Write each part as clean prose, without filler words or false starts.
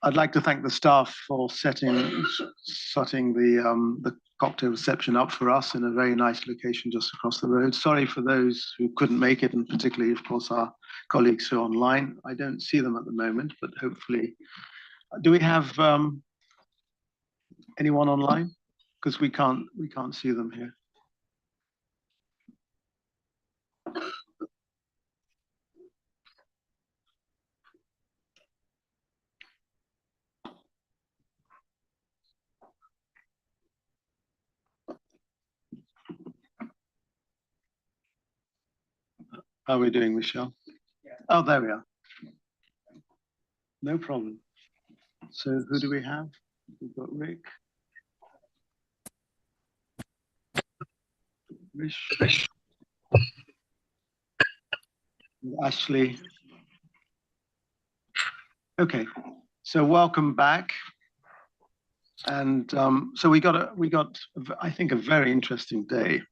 I'd like to thank the staff for setting the cocktail reception up for us in a very nice location just across the road. Sorry for those who couldn't make it, and particularly, of course, our colleagues who are online. I don't see them at the moment, but hopefully. Do we have anyone online? Because we can't see them here. How are we doing, Michelle? Yeah. Oh, there we are. No problem. So who do we have? We've got Rick. Rish. Ashley. Okay, so welcome back. And so we got I think a very interesting day.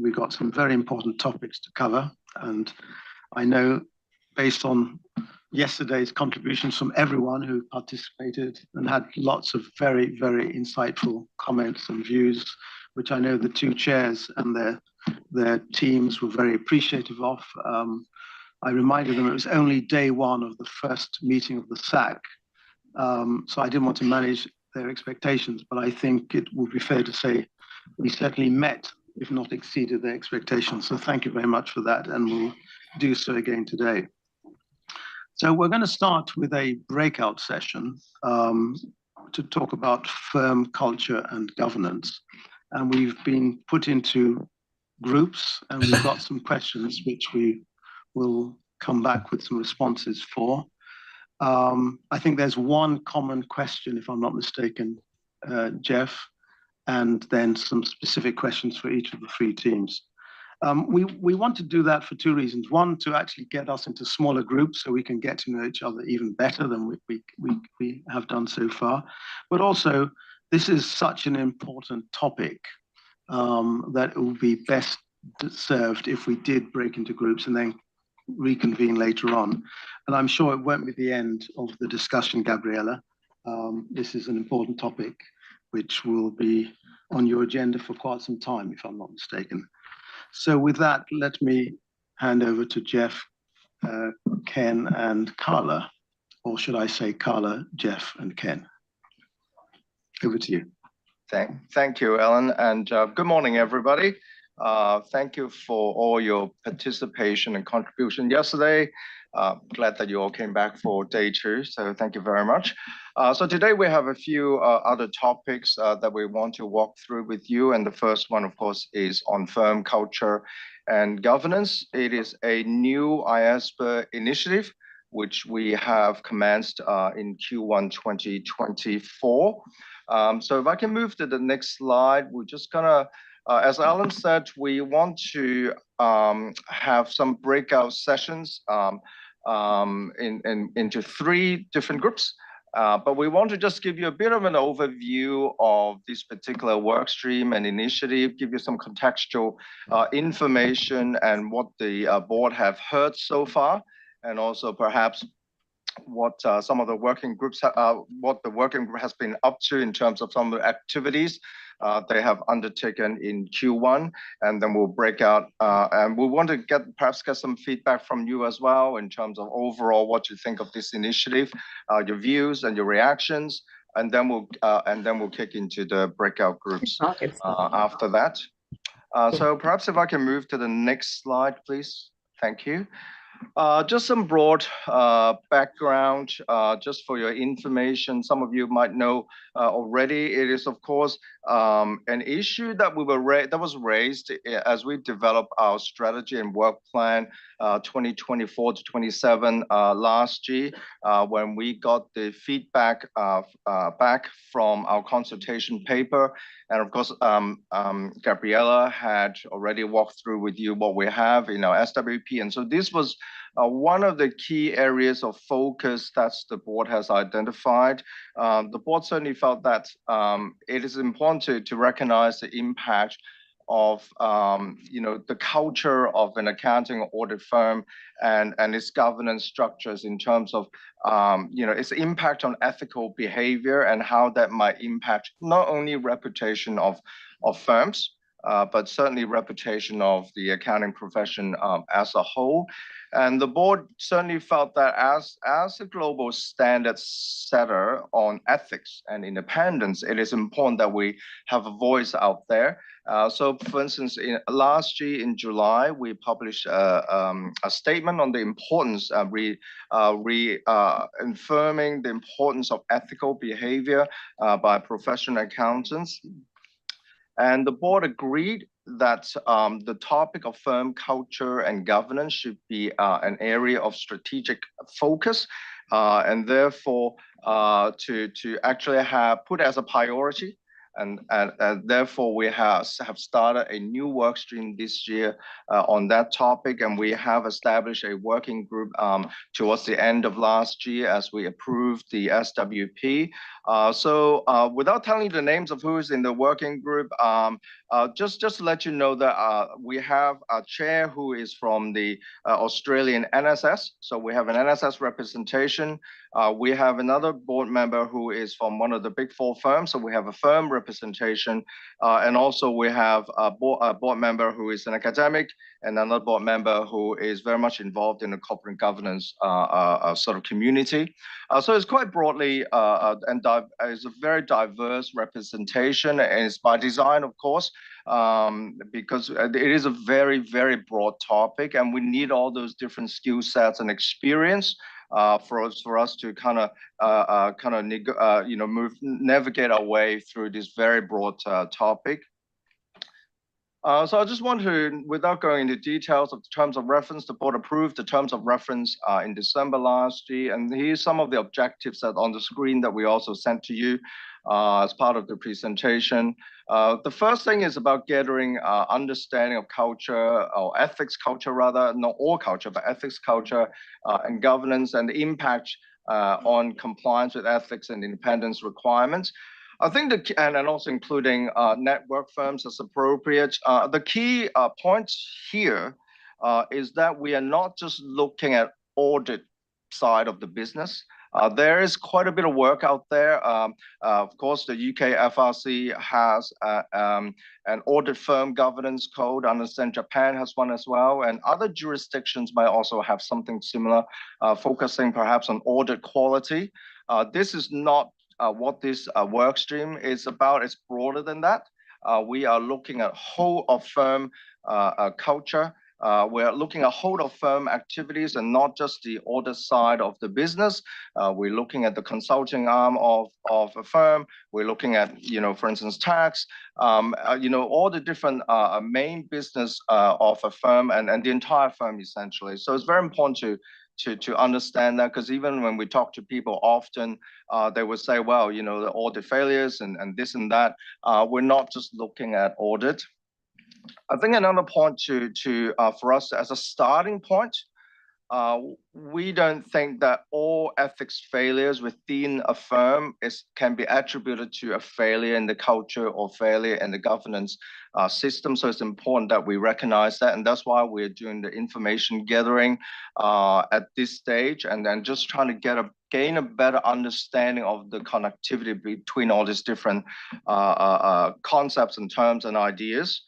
We got some very important topics to cover, and I know based on yesterday's contributions from everyone who participated and had lots of very, very insightful comments and views, which I know the two chairs and their teams were very appreciative of. I reminded them it was only day one of the first meeting of the SAC, so I didn't want to manage their expectations, but I think it would be fair to say we certainly met, if not exceeded, their expectations. So thank you very much for that, and we'll do so again today. So we're going to start with a breakout session to talk about firm culture and governance. And we've been put into groups, and we've got some questions which we will come back with some responses for. I think there's one common question, if I'm not mistaken, Jeff, and then some specific questions for each of the three teams. We want to do that for two reasons. One, to actually get us into smaller groups so we can get to know each other even better than we have done so far. But also, this is such an important topic that it would be best served if we did break into groups and then reconvene later on. And I'm sure it won't be the end of the discussion, Gabriella. This is an important topic which will be on your agenda for quite some time, if I'm not mistaken. So with that, let me hand over to Jeff, Ken, and Carla, or should I say Carla, Jeff, and Ken? Over to you. Thank you, Alan, and good morning, everybody. Thank you for all your participation and contribution yesterday. Glad that you all came back for day two, so thank you very much. So today we have a few other topics that we want to walk through with you, and the first one, of course, is on firm culture and governance. It is a new IAASB initiative, which we have commenced in Q1 2024. So if I can move to the next slide, we're just gonna as Alan said, we want to have some breakout sessions into three different groups. But we want to just give you a bit of an overview of this particular work stream and initiative, give you some contextual information and what the board have heard so far, and also perhaps what some of the working groups, what the working group has been up to in terms of some of the activities they have undertaken in Q1, and then we'll break out and we want to perhaps get some feedback from you as well in terms of overall what you think of this initiative, your views and your reactions, and then we'll kick into the breakout groups after that. So perhaps if I can move to the next slide, please. Thank you. Just some broad background, just for your information. Some of you might know already. It is, of course, an issue that was raised as we developed our strategy and work plan 2024 to 27 last year, when we got the feedback back from our consultation paper. And of course, Gabriella had already walked through with you what we have in our SWP. And so this was one of the key areas of focus that the board has identified. The board certainly felt that it is important to recognize the impact the culture of an accounting or audit firm and its governance structures in terms of its impact on ethical behavior and how that might impact not only reputation of firms, but certainly reputation of the accounting profession as a whole. And the board certainly felt that as a global standard setter on ethics and independence, it is important that we have a voice out there. So, for instance, last year in July, we published a statement on the importance, affirming the importance of ethical behavior by professional accountants. And the board agreed that the topic of firm culture and governance should be an area of strategic focus, and therefore to actually put as a priority. And therefore, we have started a new work stream this year on that topic, and we have established a working group towards the end of last year as we approved the SWP. So without telling you the names of who is in the working group, just to let you know that we have a chair who is from the Australian NSS. So we have an NSS representation. We have another board member who is from one of the big four firms. So we have a firm representation. And also we have a board member who is an academic and another board member who is very much involved in the corporate governance sort of community. So it's quite broadly and it's a very diverse representation, and it's by design, of course, because it is a very, very broad topic, and we need all those different skill sets and experience for us to navigate our way through this very broad topic. So I just want to, without going into details of the terms of reference, the board approved the terms of reference in December last year. And here's some of the objectives that on the screen that we also sent to you as part of the presentation. The first thing is about gathering understanding of culture, or ethics culture rather, not all culture, but ethics culture and governance and the impact on compliance with ethics and independence requirements. I think and also including network firms as appropriate. The key points here is that we are not just looking at audit side of the business. There is quite a bit of work out there. Of course, the UK FRC has an audit firm governance code. I understand Japan has one as well, and other jurisdictions might also have something similar, focusing perhaps on audit quality. This is not what this work stream is about. It's broader than that. We are looking at whole of firm culture. We're looking at whole of firm activities and not just the audit side of the business. We're looking at the consulting arm of a firm. We're looking at, for instance, tax, all the different main business of a firm and the entire firm essentially. So it's very important to understand that, because even when we talk to people often, they will say, well, the audit failures and this and that. We're not just looking at audit. I think another point for us as a starting point, we don't think that all ethics failures within a firm can be attributed to a failure in the culture or failure in the governance system. So it's important that we recognize that, and that's why we're doing the information gathering at this stage, and then just trying to gain a better understanding of the connectivity between all these different concepts and terms and ideas.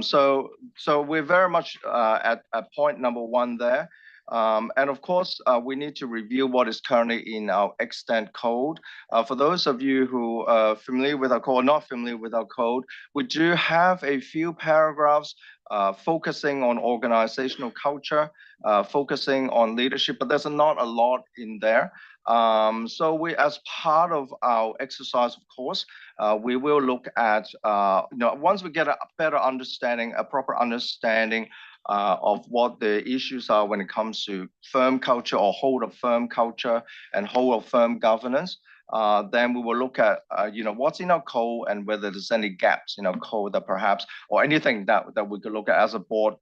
So we're very much at point number one there. And of course, we need to review what is currently in our extant code. For those of you who are familiar with our code or not familiar with our code, we do have a few paragraphs focusing on organizational culture, focusing on leadership, but there's not a lot in there. So we, as part of our exercise, of course, we will look at, once we get a better understanding, a proper understanding of what the issues are when it comes to firm culture or whole of firm culture and whole of firm governance, then we will look at, what's in our code and whether there's any gaps in our code that perhaps, or anything that we could look at as a board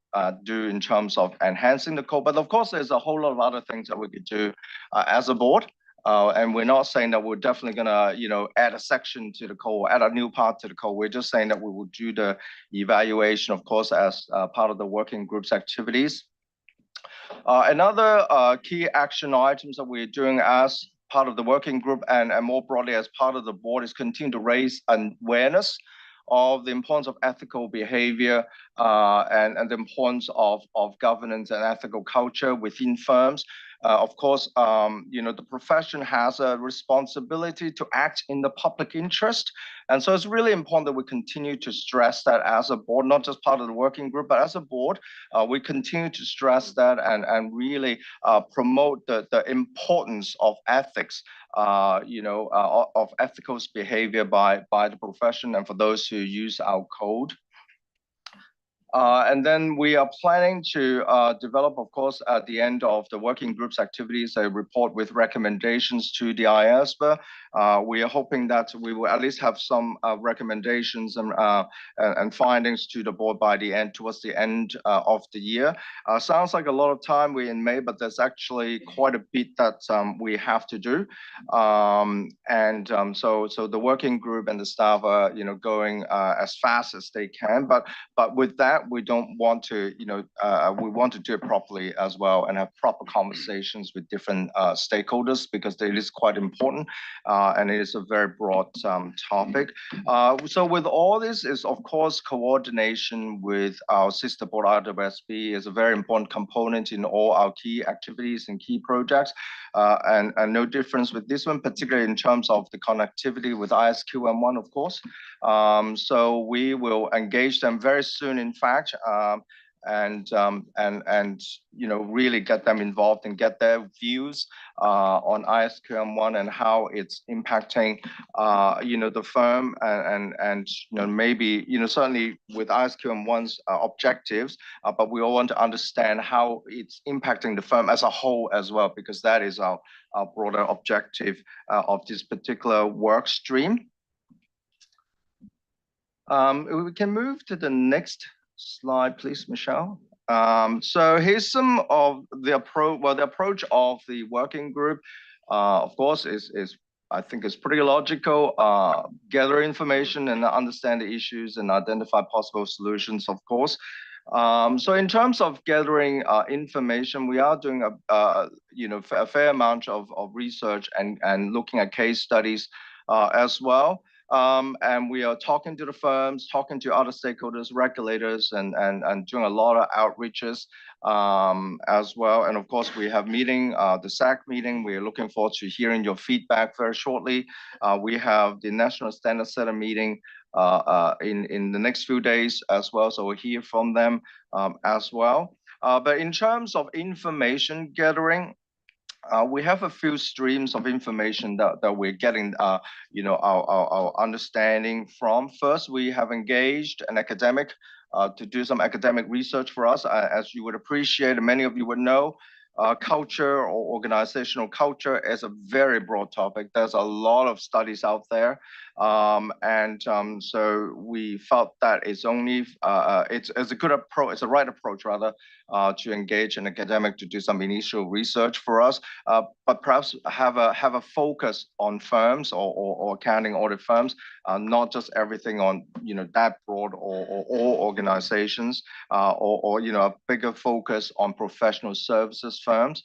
do in terms of enhancing the code. But of course, there's a whole lot of other things that we could do as a board. And we're not saying that we're definitely gonna, add a section to the code, add a new part to the code. We're just saying that we will do the evaluation, of course, as part of the working group's activities. Another key action items that we're doing as part of the working group and more broadly as part of the board is continue to raise awareness of the importance of ethical behavior and the importance of governance and ethical culture within firms. Of course, the profession has a responsibility to act in the public interest. And so it's really important that we continue to stress that as a board, not just part of the working group, but as a board, we continue to stress that and really promote the importance of ethics, of ethical behavior by the profession and for those who use our code. And then we are planning to develop, of course, at the end of the working group's activities, a report with recommendations to the IAASB-IESBA. We are hoping that we will at least have some recommendations and findings to the board towards the end of the year. Sounds like a lot of time. We're in May, but there's actually quite a bit that we have to do. So the working group and the staff are, going as fast as they can. But with that, we don't want to, we want to do it properly as well and have proper conversations with different stakeholders because it is quite important and it is a very broad topic. So with all this is, of course, coordination with our sister board, IAASB, is a very important component in all our key activities and key projects. And no difference with this one, particularly in terms of the connectivity with ISQM1, of course. So we will engage them very soon, in fact, and really get them involved and get their views on ISQM1 and how it's impacting the firm and maybe certainly with ISQM1's objectives, but we all want to understand how it's impacting the firm as a whole as well, because that is our broader objective of this particular work stream. We can move to the next slide, please, Michelle. So here's some of the approach. Well, the approach of the working group, of course, is I think is pretty logical. Gather information and understand the issues and identify possible solutions, of course. So in terms of gathering information, we are doing a fair amount of research and looking at case studies as well. And we are talking to the firms, talking to other stakeholders, regulators, and doing a lot of outreaches as well. And of course, we have meeting, the SAC meeting. We are looking forward to hearing your feedback very shortly. We have the National Standard Setter meeting in the next few days as well. So we'll hear from them as well. But in terms of information gathering, we have a few streams of information that we're getting, our understanding from. First, we have engaged an academic to do some academic research for us. As you would appreciate, and many of you would know, culture or organizational culture is a very broad topic. There's a lot of studies out there. So we felt that it's only, it's a good approach, it's a right approach rather, to engage an academic to do some initial research for us, but perhaps have a focus on firms or accounting audit firms, not just everything on, that broad or all organizations, or a bigger focus on professional services firms.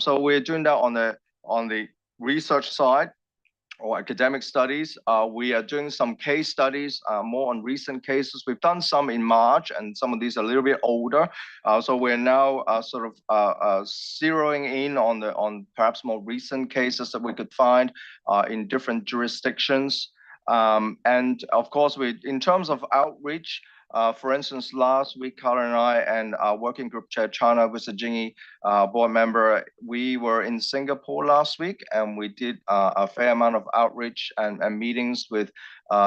So we're doing that on the research side or academic studies. We are doing some case studies, more on recent cases. We've done some in March, and some of these are a little bit older. So we're now sort of zeroing in on perhaps more recent cases that we could find in different jurisdictions. And of course, in terms of outreach, for instance, last week, Carla and I and our working group chair, Chana Visajingi, board member, we were in Singapore last week, and we did a fair amount of outreach and meetings with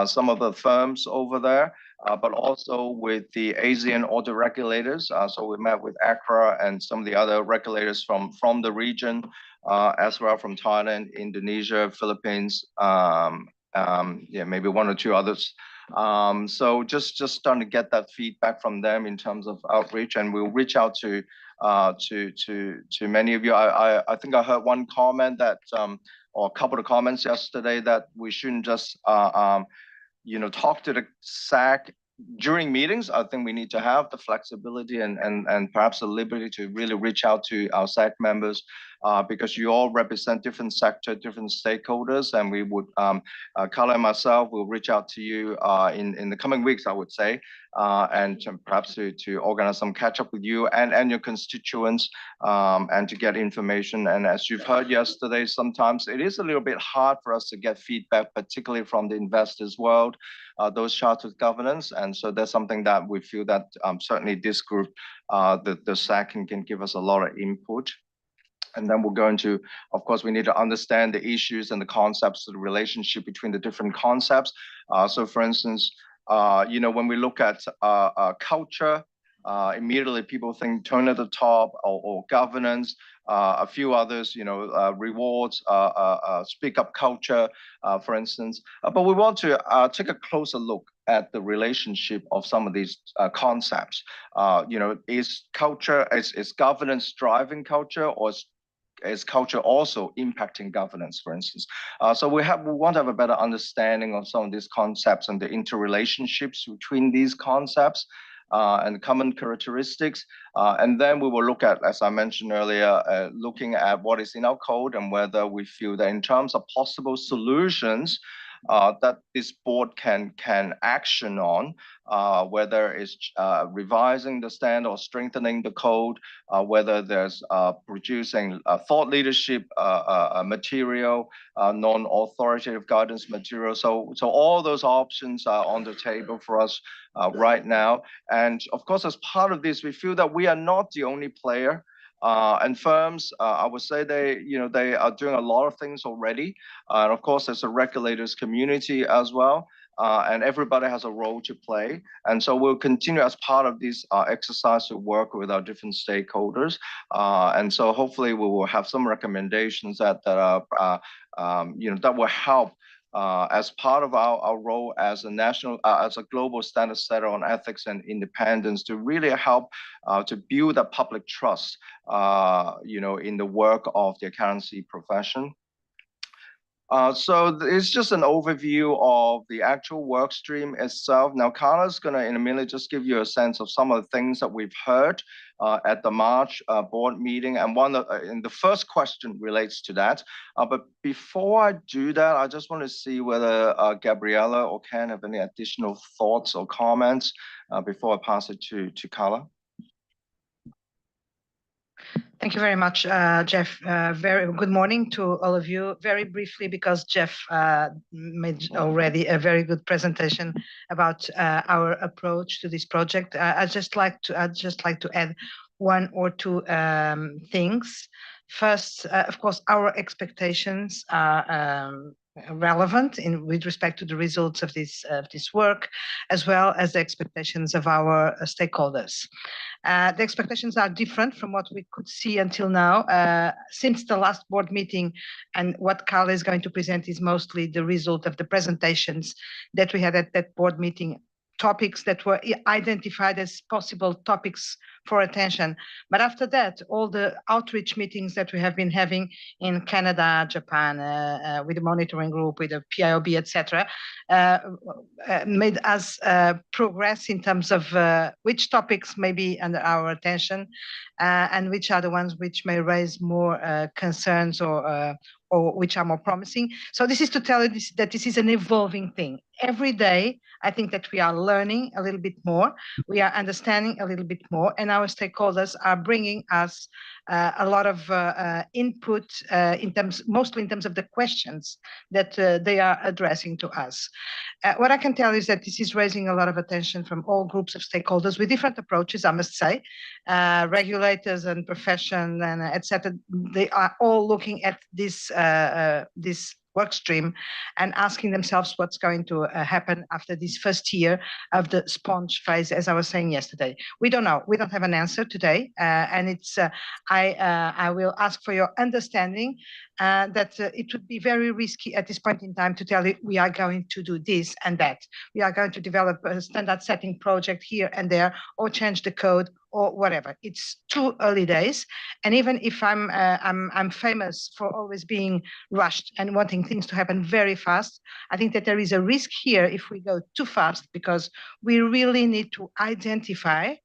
some of the firms over there, but also with the ASEAN audit regulators. So we met with ACRA and some of the other regulators from the region, as well from Thailand, Indonesia, Philippines, maybe one or two others. So just starting to get that feedback from them in terms of outreach, and we'll reach out to many of you. I think I heard one comment that or a couple of comments yesterday that we shouldn't just talk to the SAC during meetings. I think we need to have the flexibility and perhaps the liberty to really reach out to our SAC members, because you all represent different sector, different stakeholders, and we would, Carla and myself will reach out to you in the coming weeks, I would say, and perhaps to organize some catch up with you and your constituents, and to get information. And as you've heard yesterday, sometimes it is a little bit hard for us to get feedback, particularly from the investors world, those chartered with governance. And so that's something that we feel that certainly this group, the SAC can give us a lot of input. And then we're going to, of course, we need to understand the issues and the concepts of the relationship between the different concepts. So for instance, when we look at culture, immediately people think turn at the top or governance, a few others, rewards, speak up culture, for instance. But we want to take a closer look at the relationship of some of these concepts. Is culture, is governance driving culture, or is culture also impacting governance, for instance? So we want to have a better understanding of some of these concepts and the interrelationships between these concepts and common characteristics. And then we will look at, as I mentioned earlier, looking at what is in our code and whether we feel that in terms of possible solutions that this board can action on, whether it's revising the standard or strengthening the code, whether there's producing thought leadership material, non-authoritative guidance material. So all those options are on the table for us right now. And of course, as part of this, we feel that we are not the only player. And firms, I would say they are doing a lot of things already. And of course, there's a regulators community as well. And everybody has a role to play. And so we'll continue as part of this exercise to work with our different stakeholders. And so hopefully we will have some recommendations that will help as part of our role as a national, as a global standard setter on ethics and independence, to really help to build a public trust, in the work of the accountancy profession. So it's just an overview of the actual work stream itself. Now, Carla's going to, in a minute, just give you a sense of some of the things that we've heard at the March board meeting. And the first question relates to that. But before I do that, I just want to see whether Gabriella or Ken have any additional thoughts or comments before I pass it to Carla. Thank you very much, Jeff. Very good morning to all of you. Very briefly, because Jeff made already a very good presentation about our approach to this project. I'd just like to add one or two things. First, of course, our expectations are relevant with respect to the results of this work, as well as the expectations of our stakeholders. The expectations are different from what we could see until now. Since the last board meeting, and what Carla is going to present is mostly the result of the presentations that we had at that board meeting, topics that were identified as possible topics for attention. But after that, all the outreach meetings that we have been having in Canada, Japan, with the monitoring group, with the PIOB, etc., made us progress in terms of which topics may be under our attention and which are the ones which may raise more concerns or which are more promising. So this is to tell you that this is an evolving thing. Every day, I think that we are learning a little bit more, we are understanding a little bit more, and our stakeholders are bringing us a lot of input mostly in terms of the questions that they are addressing to us. What I can tell is that this is raising a lot of attention from all groups of stakeholders with different approaches, I must say. Regulators and profession and etc. They are all looking at this work stream and asking themselves what's going to happen after this first year of the sponge phase, as I was saying yesterday. We don't know. We don't have an answer today, and it's. I will ask for your understanding that it would be very risky at this point in time to tell you we are going to do this and that. We are going to develop a standard setting project here and there, or change the code, or whatever. It's too early days. And even if I'm famous for always being rushed and wanting things to happen very fast, I think that there is a risk here if we go too fast, because we really need to identify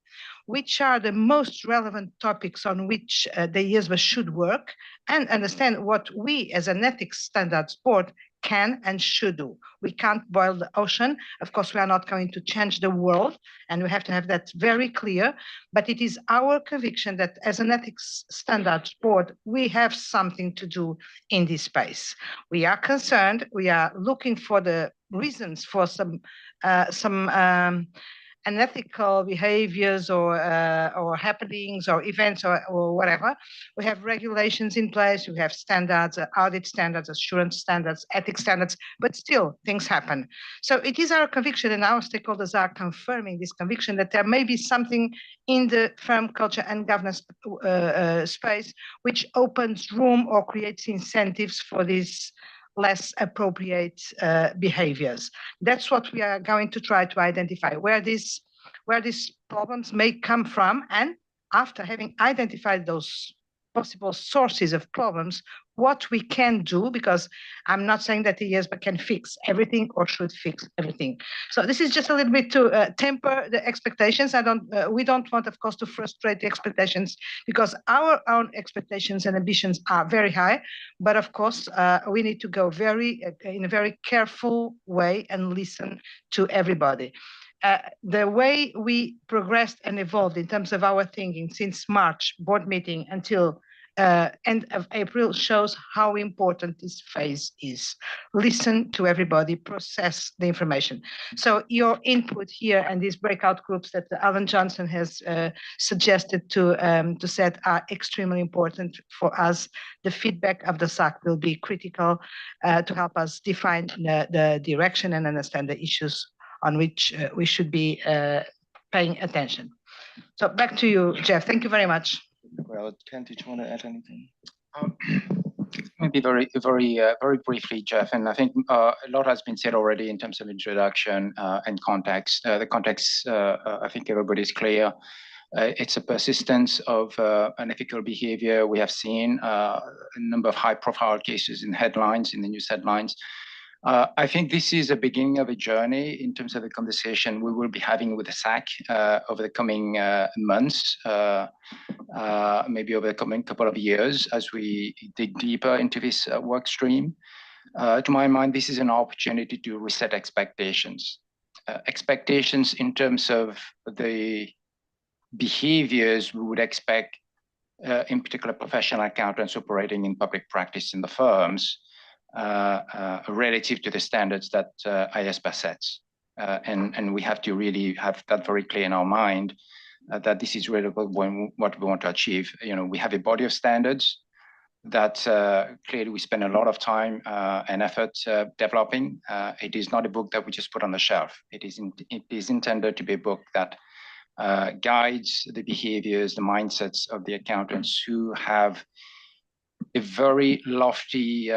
which are the most relevant topics on which the IASBA should work, and understand what we as an ethics standards board can and should do. We can't boil the ocean. Of course, we are not going to change the world, and we have to have that very clear. But it is our conviction that as an ethics standards board, we have something to do in this space. We are concerned. We are looking for the reasons for some unethical behaviors or happenings or events or whatever. We have regulations in place, we have standards, audit standards, assurance standards, ethics standards, but still things happen. So it is our conviction, and our stakeholders are confirming this conviction, that there may be something in the firm culture and governance space which opens room or creates incentives for these less appropriate behaviors. That's what we are going to try to identify, where these problems may come from, and after having identified those possible sources of problems, what we can do, because I'm not saying that the IASBA can fix everything or should fix everything. So this is just a little bit to temper the expectations. We don't want, of course, to frustrate the expectations, because our own expectations and ambitions are very high. But of course, we need to go in a very careful way and listen to everybody. The way we progressed and evolved in terms of our thinking since March board meeting until end of April shows how important this phase is. Listen to everybody, process the information. So your input here and these breakout groups that Alan Johnson has suggested to set are extremely important for us. The feedback of the SAC will be critical to help us define the direction and understand the issues on which we should be paying attention. So back to you, Jeff. Thank you very much. Well, Ken, did you want to add anything? Maybe very briefly, Jeff, and I think a lot has been said already in terms of introduction and context. The context, I think everybody's clear. It's a persistence of unethical behavior. We have seen a number of high-profile cases in the news headlines. I think this is a beginning of a journey in terms of the conversation we will be having with the SAC over the coming months, maybe over the coming couple of years, as we dig deeper into this work stream. To my mind, this is an opportunity to reset expectations. Expectations in terms of the behaviors we would expect, in particular professional accountants operating in public practice in the firms, relative to the standards that IASBA sets. And we have to really have that very clear in our mind, that this is really what we want to achieve. You know, we have a body of standards that clearly we spend a lot of time and effort developing. It is not a book that we just put on the shelf. It is intended to be a book that guides the behaviors, the mindsets of the accountants who have a very lofty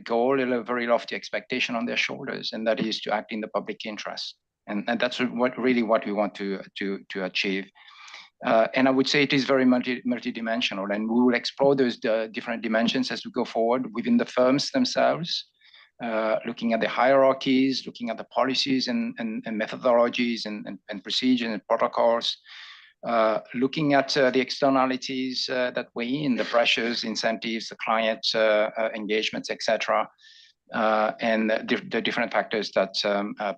goal and a very lofty expectation on their shoulders, and that is to act in the public interest. And that's what we want to achieve. And I would say it is very multidimensional, and we will explore those different dimensions as we go forward within the firms themselves, looking at the hierarchies, looking at the policies and methodologies and procedures and protocols, looking at the externalities that weigh in, the pressures, incentives, the client engagements, etc., and the different factors that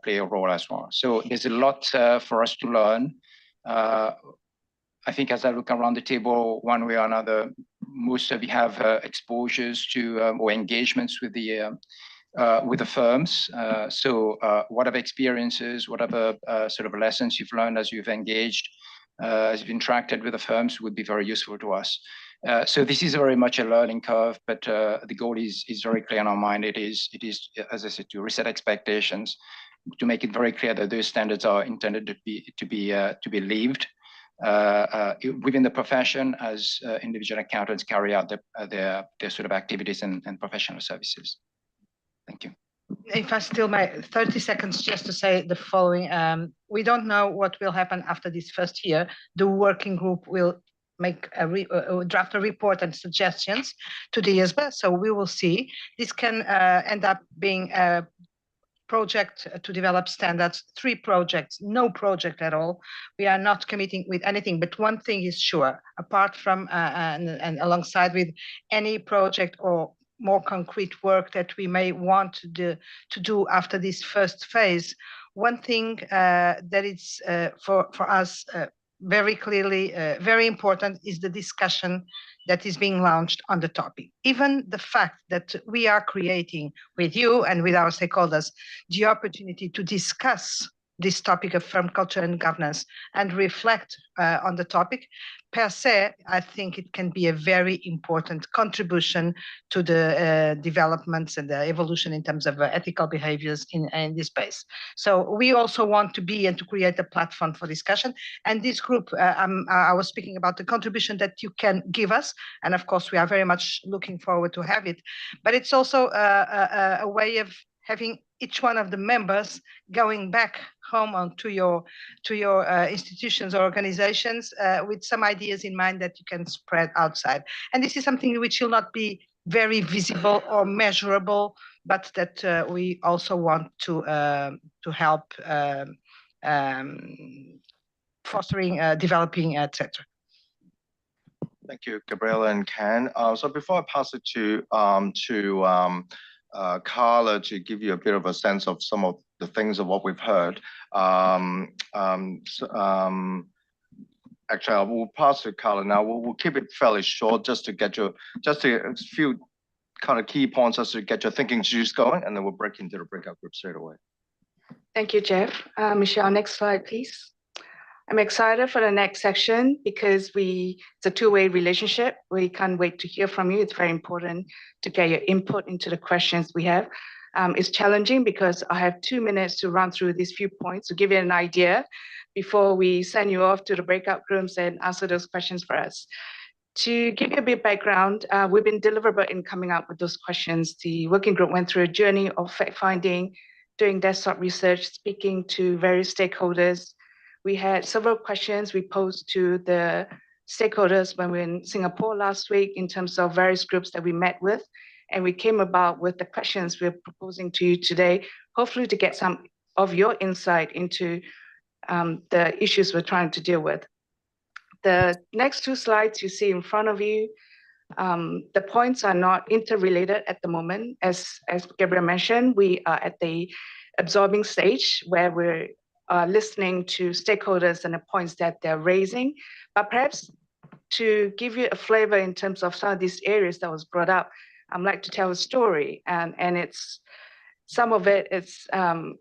play a role as well. So there's a lot for us to learn. I think as I look around the table, one way or another, most of you have exposures to or engagements with the firms. So whatever experiences, whatever sort of lessons you've learned as you've engaged, as you've interacted with the firms, would be very useful to us. So this is very much a learning curve, but the goal is very clear in our mind. It is, as I said, to reset expectations, to make it very clear that those standards are intended to be lived within the profession as individual accountants carry out their sort of activities and professional services. Thank you. If I still may, 30 seconds just to say the following. We don't know what will happen after this first year. The working group will make draft a report and suggestions to the IASBA, so we will see. This can end up being a project to develop standards, 3 projects, no project at all. We are not committing with anything, but one thing is sure, apart from and alongside with any project or more concrete work that we may want to do after this first phase, one thing that is for us very clearly very important is the discussion that is being launched on the topic. Even the fact that we are creating with you and with our stakeholders the opportunity to discuss this topic of firm culture and governance and reflect on the topic, per se, I think it can be a very important contribution to the developments and the evolution in terms of ethical behaviors in this space. So we also want to be and to create a platform for discussion. And this group, I was speaking about the contribution that you can give us. And of course, we are very much looking forward to have it. But it's also a way of having each one of the members going back home on to your institutions or organizations with some ideas in mind that you can spread outside. And this is something which will not be very visible or measurable, but that we also want to help fostering, developing, etc. Thank you, Gabriela and Ken. So before I pass it to Carla to give you a bit of a sense of some of the things of what we've heard. Actually, I will pass to Carla now. We'll keep it fairly short just to get a few kind of key points just to get your thinking juice going, and then we'll break into the breakout group straight away. Thank you, Jeff. Michelle, next slide, please. I'm excited for the next section because it's a two-way relationship. We can't wait to hear from you. It's very important to get your input into the questions we have. It's challenging because I have 2 minutes to run through these few points to give you an idea before we send you off to the breakout rooms and answer those questions for us. To give you a bit of background, we've been deliberate in coming up with those questions. The working group went through a journey of fact-finding, doing desktop research, speaking to various stakeholders. We had several questions we posed to the stakeholders when we were in Singapore last week in terms of various groups that we met with. And we came about with the questions we're proposing to you today, hopefully to get some of your insight into the issues we're trying to deal with. The next 2 slides you see in front of you, the points are not interrelated at the moment. As Gabriel mentioned, we are at the absorbing stage where we're listening to stakeholders and the points that they're raising. But perhaps to give you a flavor in terms of some of these areas that was brought up, I'd like to tell a story. And it's some of it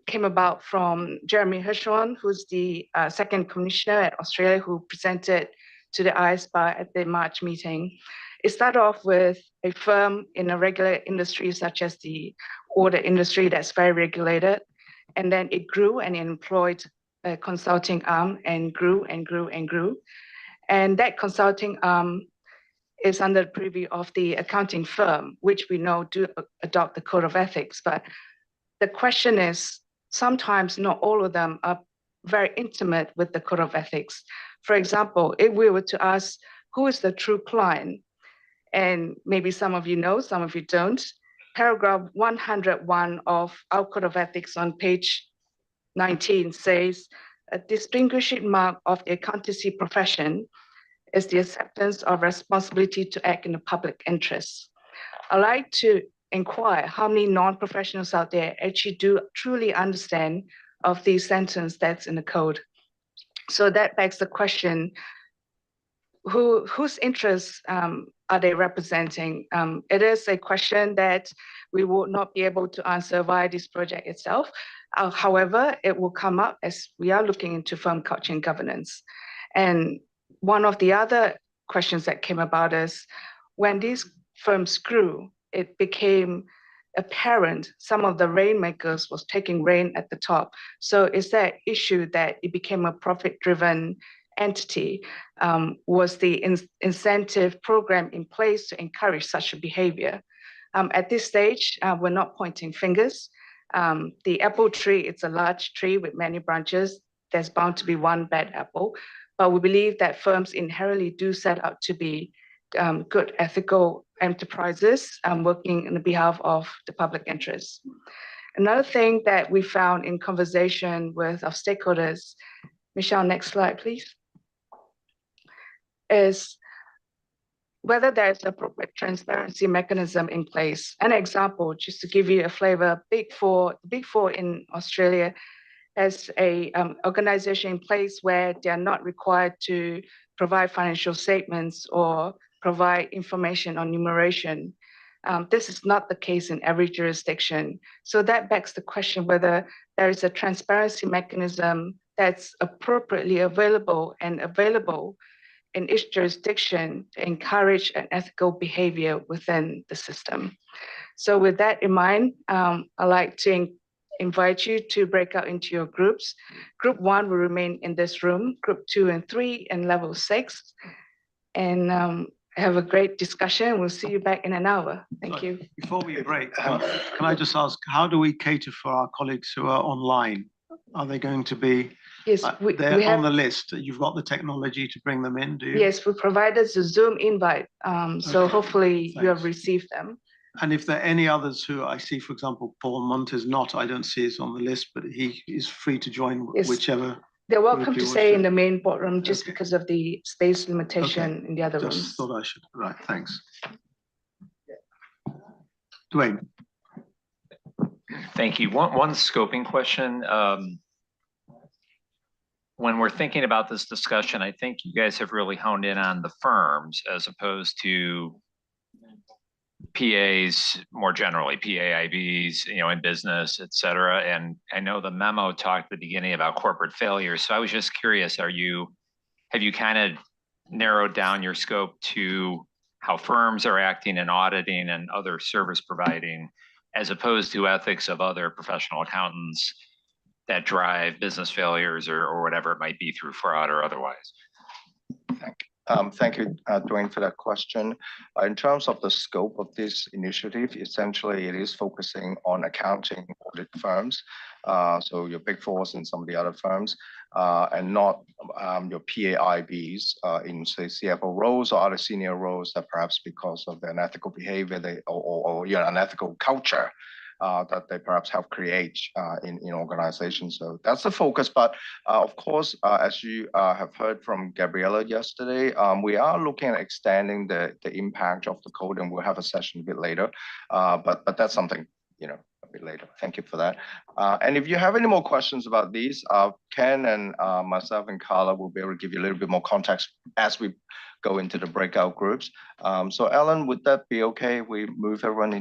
came about from Jeremy Hirschhorn, who's the second commissioner at Australia, who presented to the IAASB at the March meeting. It started off with a firm in a regular industry, such as the audit industry that's very regulated. And then it grew and it employed a consulting arm and grew and grew and grew. And that consulting arm is under the preview of the accounting firm, which we know do adopt the code of ethics. But the question is, sometimes not all of them are very intimate with the code of ethics. For example, if we were to ask, who is the true client? And maybe some of you know, some of you don't. Paragraph 101 of our code of ethics on page 19 says, a distinguishing mark of the accountancy profession is the acceptance of responsibility to act in the public interest. I'd like to inquire how many non-professionals out there actually do truly understand of the sentence that's in the code. So that begs the question, whose interests are they representing? It is a question that we will not be able to answer via this project itself. However, it will come up as we are looking into firm culture and governance. And one of the other questions that came about is when these firms grew, it became apparent some of the rainmakers was taking reign at the top. So is that issue that it became a profit-driven entity? Was the incentive program in place to encourage such a behavior? At this stage, we're not pointing fingers. The apple tree, it's a large tree with many branches. There's bound to be one bad apple, but we believe that firms inherently do set out to be good ethical enterprises working on the behalf of the public interest. Another thing that we found in conversation with our stakeholders, Michelle, next slide, please, is whether there's appropriate transparency mechanism in place. An example, just to give you a flavor, Big Four in Australia has a organization in place where they are not required to provide financial statements or provide information on numeration. This is not the case in every jurisdiction. So that begs the question whether there is a transparency mechanism that's appropriately available in each jurisdiction to encourage an ethical behavior within the system. So with that in mind, I'd like to invite you to break out into your groups. Group 1 will remain in this room, Group 2 and 3 and level 6. And have a great discussion. We'll see you back in an hour. Thank you. Before we break, can I just ask, how do we cater for our colleagues who are online? Are they going to be, yes, they're on the list? You've got the technology to bring them in, do you? Yes, we provided the Zoom invite. So Okay, hopefully you have thanks. received them. And if there are any others who I see, for example, Paul Munt is not, I don't see it on the list, but he is free to join Yes. whichever. They're welcome group to you stay wish in the main boardroom just Okay. because of the space limitation in the other Just rooms. thought I should, right, thanks. Dwayne. Thank you. One scoping question. When we're thinking about this discussion, I think you guys have really honed in on the firms as opposed to PAs more generally, PAIBs, in business, et cetera. And I know the memo talked at the beginning about corporate failure. So I was just curious, have you kind of narrowed down your scope to how firms are acting and auditing and other service providing, as opposed to ethics of other professional accountants that drive business failures or whatever it might be through fraud or otherwise? Thank you, Dwayne, for that question. In terms of the scope of this initiative, essentially it is focusing on accounting audit firms, so your Big Fours and some of the other firms, and not your PAIBs in, say, CFO roles or other senior roles that perhaps because of their unethical behavior or unethical culture that they perhaps help create in organizations. So that's the focus. But of course, as you have heard from Gabriella yesterday, we are looking at extending the impact of the code, and we'll have a session a bit later. But that's something, a bit later. Thank you for that. And if you have any more questions about these, Ken and myself and Carla will be able to give you a little bit more context as we go into the breakout groups. So Ellen, would that be okay? We move everyone